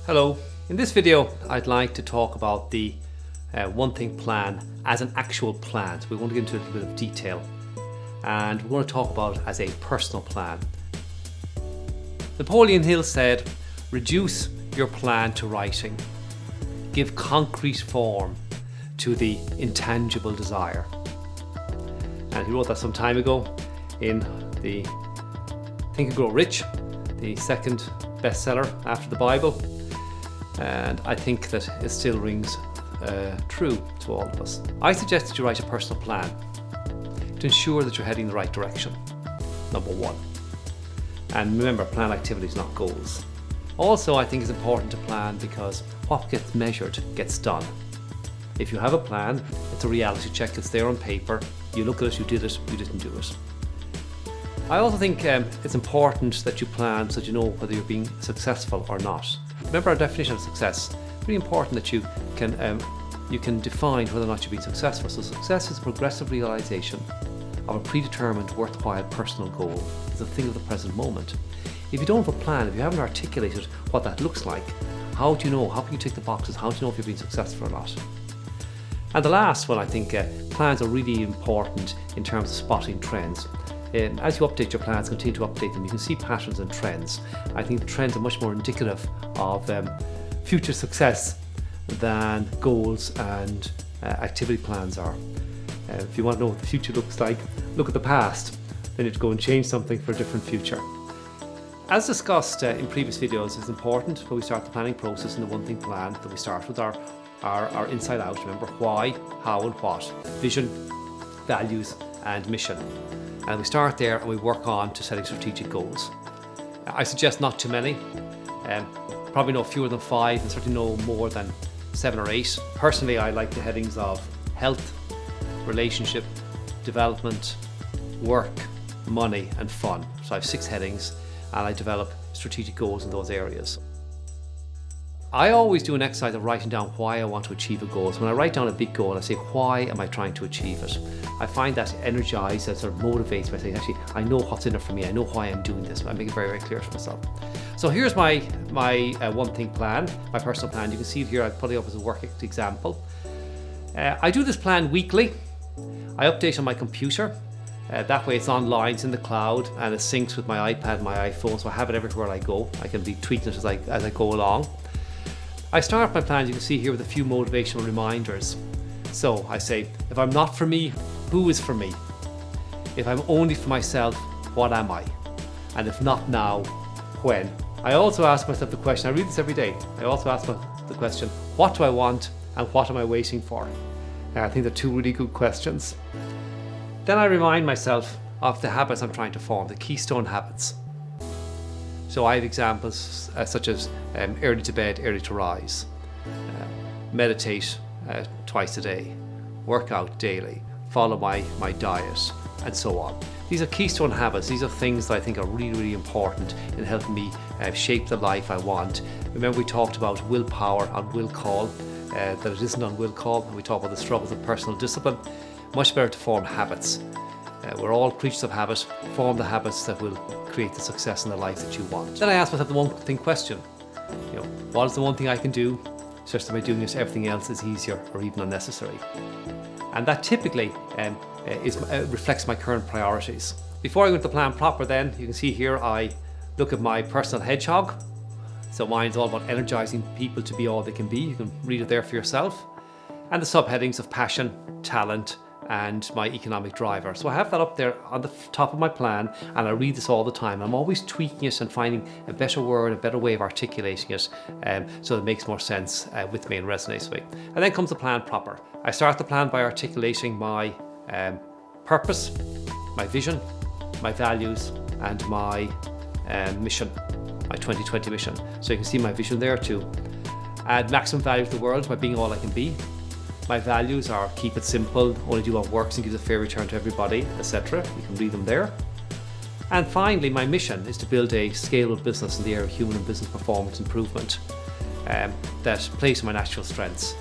Hello, in this video I'd like to talk about the one thing plan as an actual plan. So we want to get into a little bit of detail and we're going to talk about it as a personal plan. Napoleon Hill said, reduce your plan to writing. Give concrete form to the intangible desire. And he wrote that some time ago in the Think and Grow Rich, the second bestseller after the Bible. And I think that it still rings true to all of us. I suggest that you write a personal plan to ensure that you're heading in the right direction, number one. And remember, plan activities, not goals. Also, I think it's important to plan because what gets measured gets done. If you have a plan, it's a reality check, it's there on paper, you look at it, you did it, you didn't do it. I also think it's important that you plan so that you know whether you're being successful or not. Remember our definition of success. It's really important that you can define whether or not you're being successful. So success is a progressive realization of a predetermined, worthwhile personal goal. It's a thing of the present moment. If you don't have a plan, if you haven't articulated what that looks like, how do you know? How can you tick the boxes? How do you know if you're being successful or not? And the last one, I think plans are really important in terms of spotting trends. As you update your plans, continue to update them, you can see patterns and trends. I think trends are much more indicative of future success than goals and activity plans are. If you want to know what the future looks like, look at the past. Then you have to go and change something for a different future. As discussed in previous videos, it's important when we start the planning process in the one thing plan that we start with our inside out. Remember why, how and what, vision, values and mission. And we start there and we work on to setting strategic goals. I suggest not too many, probably no fewer than 5 and certainly no more than 7 or 8. Personally, I like the headings of health, relationship, development, work, money and fun. So I have 6 headings and I develop strategic goals in those areas. I always do an exercise of writing down why I want to achieve a goal. So when I write down a big goal, I say, why am I trying to achieve it? I find that energizes, that sort of motivates me. I say, actually, I know what's in it for me. I know why I'm doing this. I make it very, very clear to myself. So here's my one thing plan, my personal plan. You can see it here. I've put it up as a work example. I do this plan weekly. I update on my computer. That way it's online, it's in the cloud, and it syncs with my iPad, my iPhone, so I have it everywhere I go. I can be tweaking it as I go along. I start my plans, you can see here, with a few motivational reminders. So I say, if I'm not for me, who is for me? If I'm only for myself, what am I? And if not now, when? I also ask myself the question, I read this every day, I also ask myself the question, what do I want and what am I waiting for? And I think they're 2 really good questions. Then I remind myself of the habits I'm trying to form, the Keystone Habits. So I have examples such as early to bed, early to rise, meditate twice a day, work out daily, follow my diet, and so on. These are keystone habits. These are things that I think are really, really important in helping me shape the life I want. Remember we talked about willpower and will call, that it isn't on will call. We talked about the struggles of personal discipline. Much better to form habits. We're all creatures of habit. Form the habits that will create the success in the life that you want. Then I ask myself the one thing question. What is the one thing I can do such that by doing it everything else is easier or even unnecessary? And that typically reflects my current priorities. Before I go into the plan proper then, you can see here I look at my personal hedgehog. So mine's all about energizing people to be all they can be. You can read it there for yourself. And the subheadings of passion, talent, and my economic driver. So I have that up there on the top of my plan and I read this all the time. I'm always tweaking it and finding a better word, a better way of articulating it so it makes more sense with me and resonates with me. And then comes the plan proper. I start the plan by articulating my purpose, my vision, my values and my mission, my 2020 mission. So you can see my vision there too. Add maximum value to the world by being all I can be. My values are keep it simple, only do what works and gives a fair return to everybody, etc. You can read them there. And finally, my mission is to build a scalable business in the area of human and business performance improvement that plays to my natural strengths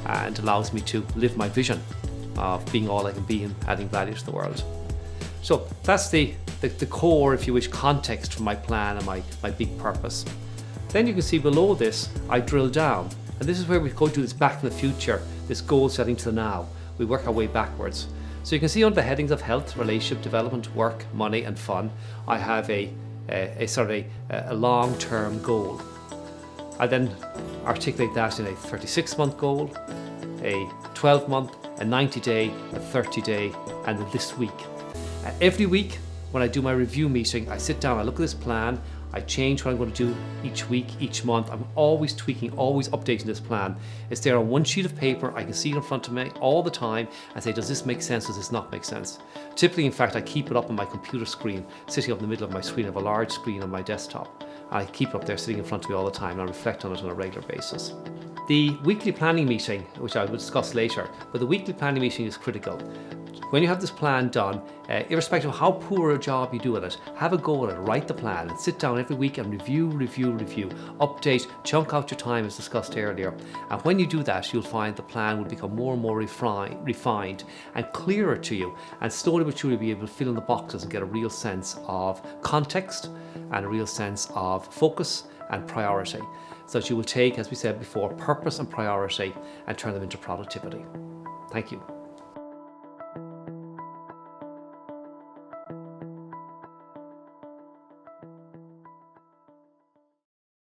and allows me to live my vision of being all I can be and adding value to the world. So that's the core, if you wish, context for my plan and my big purpose. Then you can see below this, I drill down. And this is where we go to this back to the future, this goal setting to the now. We work our way backwards. So you can see under the headings of health, relationship, development, work, money and fun, I have a long-term goal. I then articulate that in a 36-month goal, a 12-month, a 90-day, a 30-day, and this week. Every week when I do my review meeting, I sit down, I look at this plan, I change what I'm going to do each week, each month. I'm always tweaking, always updating this plan. It's there on one sheet of paper. I can see it in front of me all the time and say, does this make sense? Does this not make sense? Typically, in fact, I keep it up on my computer screen, sitting up in the middle of my screen. I have a large screen on my desktop. I keep it up there sitting in front of me all the time, and I reflect on it on a regular basis. The weekly planning meeting, which I will discuss later, but the weekly planning meeting is critical. When you have this plan done, irrespective of how poor a job you do at it, have a go at it, write the plan and sit down every week and review, update, chunk out your time as discussed earlier. And when you do that, you'll find the plan will become more and more refined and clearer to you, and slowly but surely be able to fill in the boxes and get a real sense of context and a real sense of focus and priority, so that you will take, as we said before, purpose and priority and turn them into productivity. Thank you.